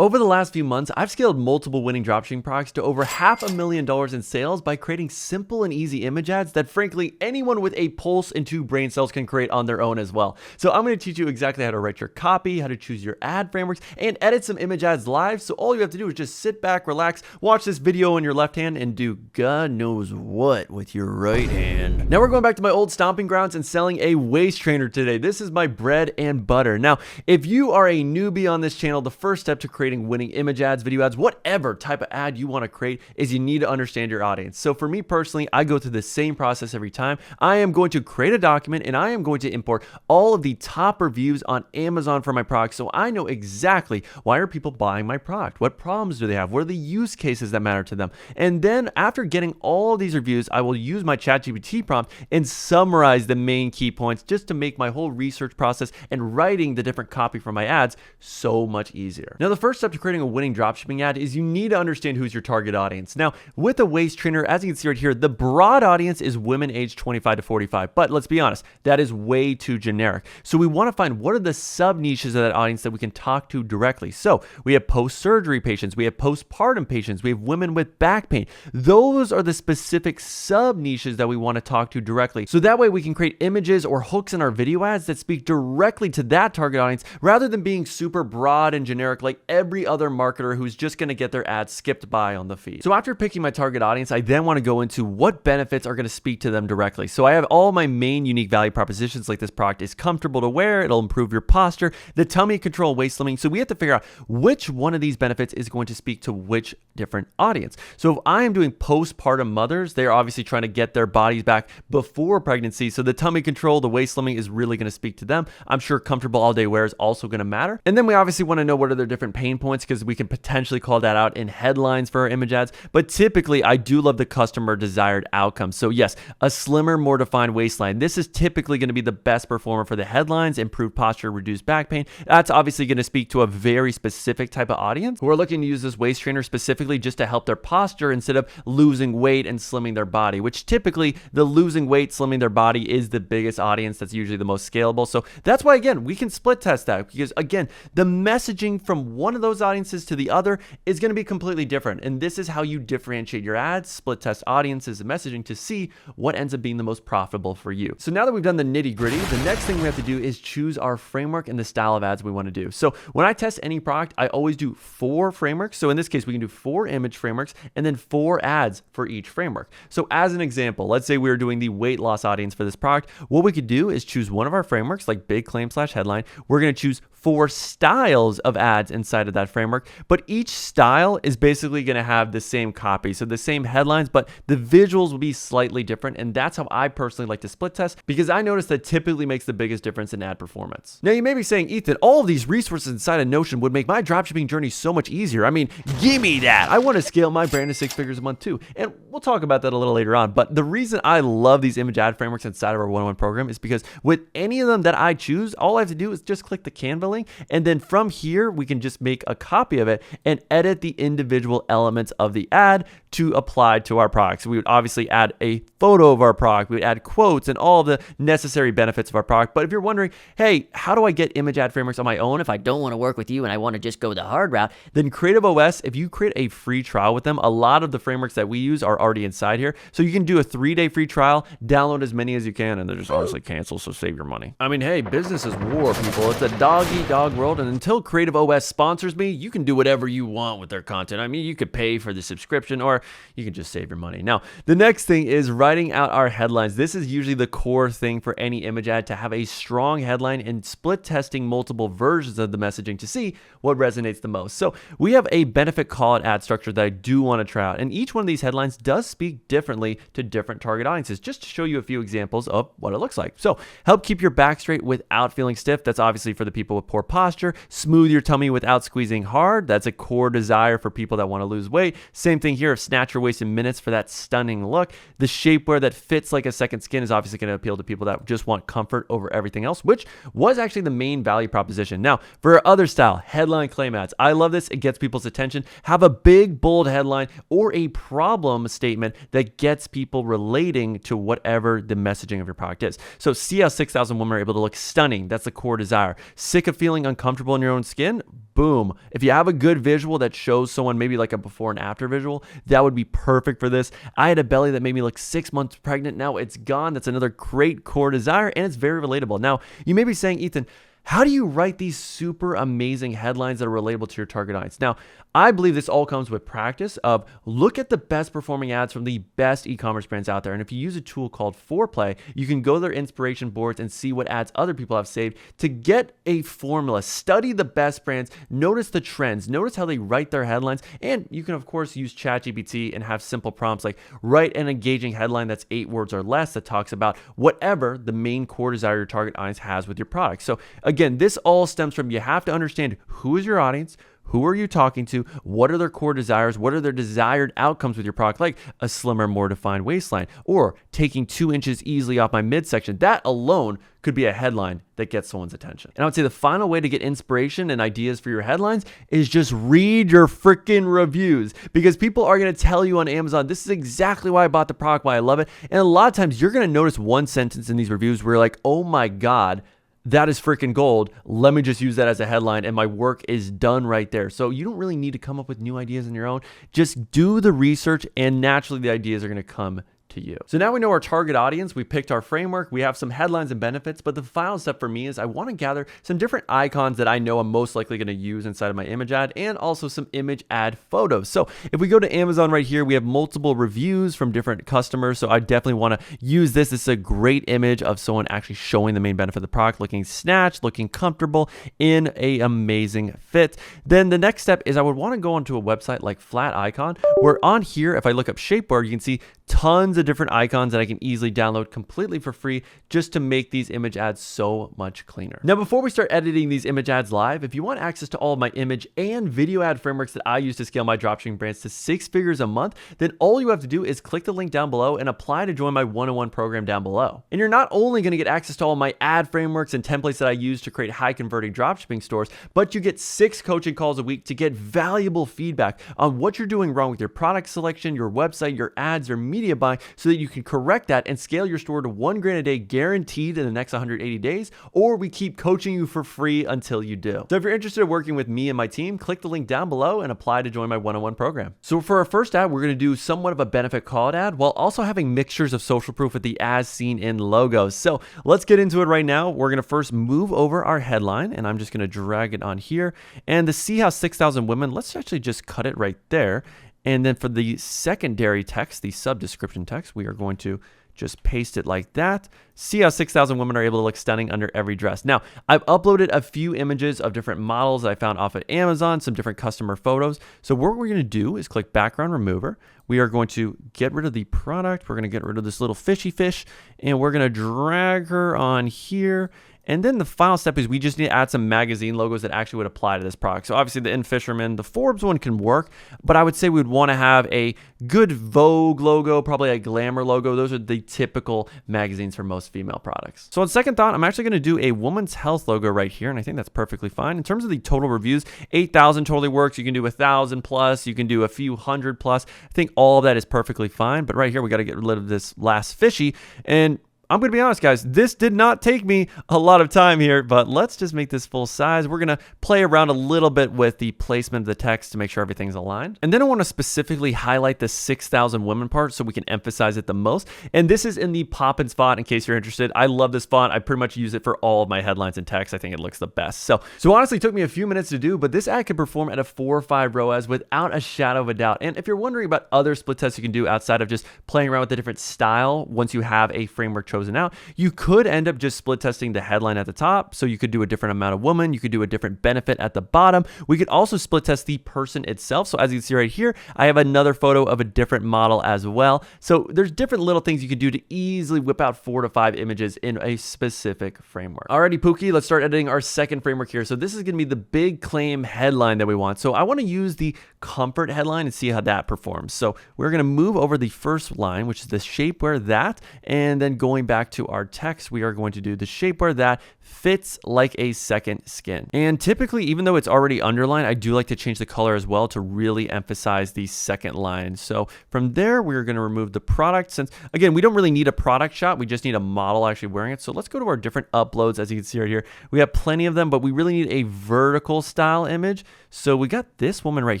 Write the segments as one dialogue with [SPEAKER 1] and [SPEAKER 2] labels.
[SPEAKER 1] Over the last few months, I've scaled multiple winning dropshipping products to over $500,000 in sales by creating simple and easy image ads that frankly anyone with a pulse and 2 brain cells can create on their own as well. So I'm going to teach you exactly how to write your copy, how to choose your ad frameworks, and edit some image ads live. So all you have to do is just sit back, relax, watch this video in your left hand, and do God knows what with your right hand. Now we're going back to my old stomping grounds and selling a waist trainer today. This is my bread and butter. Now, if you are a newbie on this channel, the first step to creating winning image ads, video ads, whatever type of ad you want to create is you need to understand your audience. So for me personally, I go through the same process every time. I am going to create a document and I am going to import all of the top reviews on Amazon for my product, so I know exactly why are people buying my product, what problems do they have, what are the use cases that matter to them. And then after getting all of these reviews, I will use my ChatGPT prompt and summarize the main key points just to make my whole research process and writing the different copy for my ads so much easier. Now the first step to creating a winning dropshipping ad is you need to understand who's your target audience. Now, with a waist trainer, as you can see right here, the broad audience is women aged 25 to 45. But let's be honest, that is way too generic. So we want to find what are the sub niches of that audience that we can talk to directly. So we have post-surgery patients, we have postpartum patients, we have women with back pain. Those are the specific sub niches that we want to talk to directly. So that way we can create images or hooks in our video ads that speak directly to that target audience rather than being super broad and generic like every other marketer who's just going to get their ads skipped by on the feed. So after picking my target audience, I then want to go into what benefits are going to speak to them directly. So I have all my main unique value propositions, like this product is comfortable to wear, it'll improve your posture, the tummy control, waist slimming. So we have to figure out which one of these benefits is going to speak to which different audience. So if I am doing postpartum mothers, they're obviously trying to get their bodies back before pregnancy. So the tummy control, the waist slimming is really going to speak to them. I'm sure comfortable all day wear is also going to matter. And then we obviously want to know what are their different pain points, because we can potentially call that out in headlines for our image ads. But typically, I do love the customer desired outcome. So yes, a slimmer, more defined waistline. This is typically going to be the best performer for the headlines, improved posture, reduced back pain. That's obviously going to speak to a very specific type of audience who are looking to use this waist trainer specifically just to help their posture instead of losing weight and slimming their body, which typically the losing weight, slimming their body is the biggest audience. That's usually the most scalable. So that's why, again, we can split test that, because again, the messaging from one of those audiences to the other is going to be completely different. And this is how you differentiate your ads, split test audiences and messaging to see what ends up being the most profitable for you. So now that we've done the nitty gritty, the next thing we have to do is choose our framework and the style of ads we want to do. So when I test any product, I always do 4 frameworks. So in this case, we can do 4 image frameworks and then 4 ads for each framework. So as an example, let's say we were doing the weight loss audience for this product. What we could do is choose one of our frameworks like big claim / headline. We're going to choose 4 styles of ads inside of that framework, but each style is basically going to have the same copy, so the same headlines, but the visuals will be slightly different. And that's how I personally like to split test, because I notice that typically makes the biggest difference in ad performance. Now you may be saying, Ethan, all of these resources inside of Notion would make my dropshipping journey so much easier. I mean, give me that. I want to scale my brand to 6 figures a month too. And we'll talk about that a little later on. But the reason I love these image ad frameworks inside of our one-on-one program is because with any of them that I choose, all I have to do is just click the Canva link, and then from here we can just make a copy of it and edit the individual elements of the ad to apply to our product. So we would obviously add a photo of our product, we would add quotes and all of the necessary benefits of our product. But if you're wondering, hey, how do I get image ad frameworks on my own if I don't want to work with you and I want to just go the hard route, then Creative OS, if you create a free trial with them, a lot of the frameworks that we use are already inside here. So you can do a 3-day free trial, download as many as you can, and then just honestly cancel, so save your money. I mean, hey, business is war, people. It's a dog-eat-dog world, and until Creative OS sponsors me, you can do whatever you want with their content. I mean, you could pay for the subscription, or you can just save your money. Now, the next thing is writing out our headlines. This is usually the core thing for any image ad, to have a strong headline and split testing multiple versions of the messaging to see what resonates the most. So we have a benefit call out ad structure that I do want to try out, and each one of these headlines does speak differently to different target audiences, just to show you a few examples of what it looks like. So help keep your back straight without feeling stiff. That's obviously for the people with poor posture. Smooth your tummy without squeezing hard. That's a core desire for people that want to lose weight. Same thing here, snatch your waist in minutes for that stunning look. The shapewear that fits like a second skin is obviously going to appeal to people that just want comfort over everything else, which was actually the main value proposition. Now, for our other style, headline claim ads. I love this. It gets people's attention. Have a big, bold headline or a problem statement that gets people relating to whatever the messaging of your product is. So see how 6,000 women are able to look stunning. That's the core desire. Sick of of feeling uncomfortable in your own skin, boom. If you have a good visual that shows someone maybe like a before and after visual, that would be perfect for this. I had a belly that made me look 6 months pregnant. Now it's gone. That's another great core desire, and it's very relatable. Now, you may be saying, Ethan, how do you write these super amazing headlines that are relatable to your target audience? Now, I believe this all comes with practice of look at the best performing ads from the best e-commerce brands out there. And if you use a tool called Foreplay, you can go to their inspiration boards and see what ads other people have saved to get a formula. Study the best brands, notice the trends, notice how they write their headlines. And you can, of course, use ChatGPT and have simple prompts like write an engaging headline that's 8 words or less that talks about whatever the main core desire your target audience has with your product. So again, this all stems from you have to understand who is your audience, who are you talking to, what are their core desires, what are their desired outcomes with your product, like a slimmer, more defined waistline, or taking 2 inches easily off my midsection. That alone could be a headline that gets someone's attention. And I would say the final way to get inspiration and ideas for your headlines is just read your freaking reviews, because people are going to tell you on Amazon, this is exactly why I bought the product, why I love it. And a lot of times you're going to notice one sentence in these reviews where you're like, oh my God, that is freaking gold. Let me just use that as a headline and my work is done right there. So you don't really need to come up with new ideas on your own. Just do the research and naturally the ideas are going to come to you. So now we know our target audience, we picked our framework, we have some headlines and benefits, but the final step for me is I want to gather some different icons that I know I'm most likely going to use inside of my image ad and also some image ad photos. So if we go to Amazon right here, we have multiple reviews from different customers. So I definitely want to use this. This is a great image of someone actually showing the main benefit of the product, looking snatched, looking comfortable in a amazing fit. Then the next step is I would want to go onto a website like Flat Icon, where on here, if I look up Shapewear, you can see tons of different icons that I can easily download completely for free just to make these image ads so much cleaner. Now, before we start editing these image ads live, if you want access to all of my image and video ad frameworks that I use to scale my dropshipping brands to 6 figures a month, then all you have to do is click the link down below and apply to join my one-on-one program down below. And you're not only going to get access to all my ad frameworks and templates that I use to create high converting dropshipping stores, but you get 6 coaching calls a week to get valuable feedback on what you're doing wrong with your product selection, your website, your ads, your media buying, so that you can correct that and scale your store to $1,000 a day guaranteed in the next 180 days, or we keep coaching you for free until you do. So if you're interested in working with me and my team, click the link down below and apply to join my one-on-one program. So for our first ad, we're going to do somewhat of a benefit call ad while also having mixtures of social proof with the as seen in logos. So let's get into it right now. We're going to first move over our headline and I'm just going to drag it on here. And to see how 6,000 women, let's actually just cut it right there. And then for the secondary text, the sub-description text, we are going to just paste it like that. See how 6,000 women are able to look stunning under every dress. Now, I've uploaded a few images of different models that I found off at Amazon, some different customer photos. So what we're going to do is click background remover. We are going to get rid of the product. We're going to get rid of this little fishy fish, and we're going to drag her on here. And then the final step is we just need to add some magazine logos that actually would apply to this product. So obviously the In Fisherman, the Forbes one can work, but I would say we would want to have a good Vogue logo, probably a Glamour logo. Those are the typical magazines for most female products. So on second thought, I'm actually going to do a woman's health logo right here, and I think that's perfectly fine. In terms of the total reviews, 8,000 totally works. You can do 1,000 plus, you can do a few hundred plus. I think all of that is perfectly fine, but right here we got to get rid of this last fishy. And I'm going to be honest, guys, this did not take me a lot of time here, but let's just make this full size. We're going to play around a little bit with the placement of the text to make sure everything's aligned. And then I want to specifically highlight the 6,000 women part so we can emphasize it the most. And this is in the Poppins font in case you're interested. I love this font. I pretty much use it for all of my headlines and text. I think it looks the best. So honestly, it took me a few minutes to do, but this ad can perform at a 4 or 5 ROAS without a shadow of a doubt. And if you're wondering about other split tests you can do outside of just playing around with the different style, once you have a framework chosen out, you could end up just split testing the headline at the top. So you could do a different amount of woman. You could do a different benefit at the bottom. We could also split test the person itself. So as you can see right here, I have another photo of a different model as well. So there's different little things you can do to easily whip out 4 to 5 images in a specific framework. Alrighty, Pookie, let's start editing our second framework here. So this is going to be the big claim headline that we want. So I want to use the comfort headline and see how that performs. So we're going to move over the first line, which is the shapewear that, and then going back to our text, we are going to do the shapewear that fits like a second skin. And typically, even though it's already underlined, I do like to change the color as well to really emphasize the second line. So from there, we're going to remove the product, since again, we don't really need a product shot. We just need a model actually wearing it. So let's go to our different uploads. As you can see right here, we have plenty of them, but we really need a vertical style image. So we got this woman right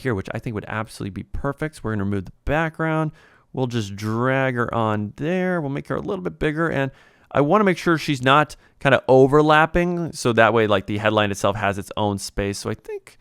[SPEAKER 1] here, which I think would absolutely be perfect. So we're going to remove the background. We'll just drag her on there. We'll make her a little bit bigger, and I want to make sure she's not kind of overlapping, so that way like the headline itself has its own space. So I think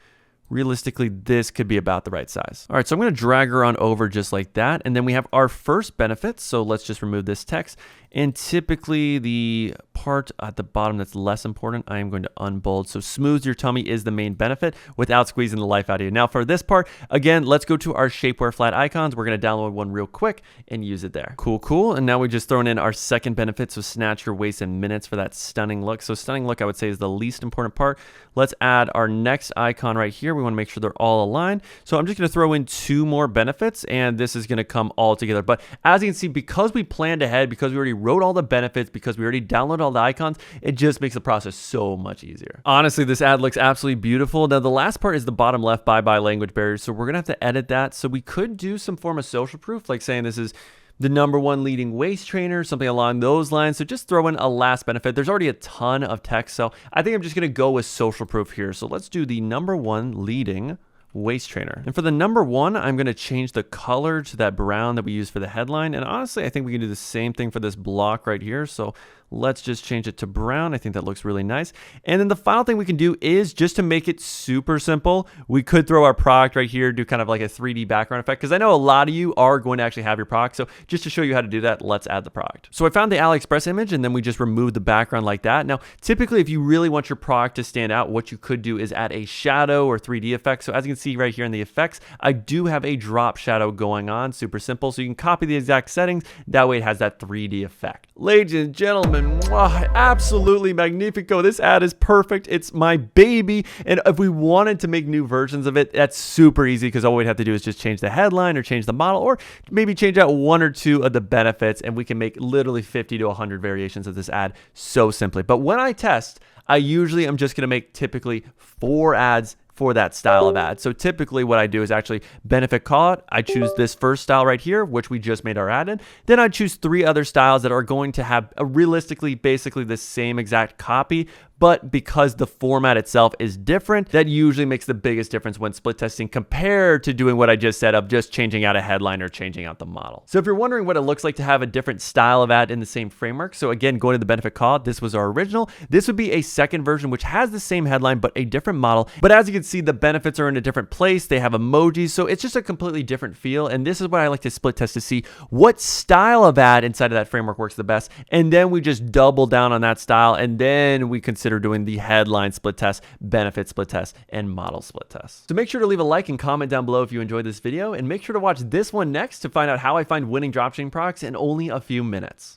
[SPEAKER 1] realistically this could be about the right size. All right, so I'm going to drag her on over just like that, and then we have our first benefit. So let's just remove this text, and typically the part at the bottom that's less important, I am going to unbold. So smooth your tummy is the main benefit without squeezing the life out of you. Now for this part, again, let's go to our shapewear flat icons. We're going to download one real quick and use it there. Cool. And now we just thrown in our second benefit. So snatch your waist in minutes for that stunning look. So stunning look, I would say, is the least important part. Let's add our next icon right here. We want to make sure they're all aligned. So I'm just going to throw in 2 more benefits, and this is going to come all together. But as you can see, because we planned ahead, because we already wrote all the benefits, because we already downloaded all the icons, it just makes the process so much easier. Honestly, this ad looks absolutely beautiful. Now the last part is the bottom left, bye language barriers. So we're gonna have to edit that. So we could do some form of social proof, like saying this is the #1 leading waist trainer, something along those lines. So just throw in a last benefit. There's already a ton of text, so I think I'm just gonna go with social proof here. So let's do the #1 leading waist trainer. And for the #1, I'm going to change the color to that brown that we use for the headline. And honestly, I think we can do the same thing for this block right here. So let's just change it to brown. I think that looks really nice. And then the final thing we can do is, just to make it super simple, we could throw our product right here, do kind of like a 3D background effect, because I know a lot of you are going to actually have your product. So just to show you how to do that, let's add the product. So I found the AliExpress image, and then we just removed the background like that. Now, typically, if you really want your product to stand out, what you could do is add a shadow or 3D effect. So as you can see right here in the effects, I do have a drop shadow going on, super simple. So you can copy the exact settings. That way it has that 3D effect. Ladies and gentlemen, absolutely magnifico. This ad is perfect. It's my baby. And if we wanted to make new versions of it, that's super easy, because all we'd have to do is just change the headline or change the model, or maybe change out 1 or 2 of the benefits, and we can make literally 50 to 100 variations of this ad so simply. But when I test, I usually am just going to make typically 4 ads for that style of ad. So typically what I do is actually benefit call it. I choose this first style right here, which we just made our ad in. Then I choose 3 other styles that are going to have realistically basically the same exact copy, but because the format itself is different, that usually makes the biggest difference when split testing compared to doing what I just said of just changing out a headline or changing out the model. So if you're wondering what it looks like to have a different style of ad in the same framework, so again, going to the benefit call, this was our original. This would be a second version, which has the same headline, but a different model. But as you can see, the benefits are in a different place. They have emojis, so it's just a completely different feel. And this is what I like to split test, to see what style of ad inside of that framework works the best. And then we just double down on that style, and then we consider doing the headline split test, benefit split test, and model split test. So make sure to leave a like and comment down below if you enjoyed this video, and make sure to watch this one next to find out how I find winning dropshipping products in only a few minutes.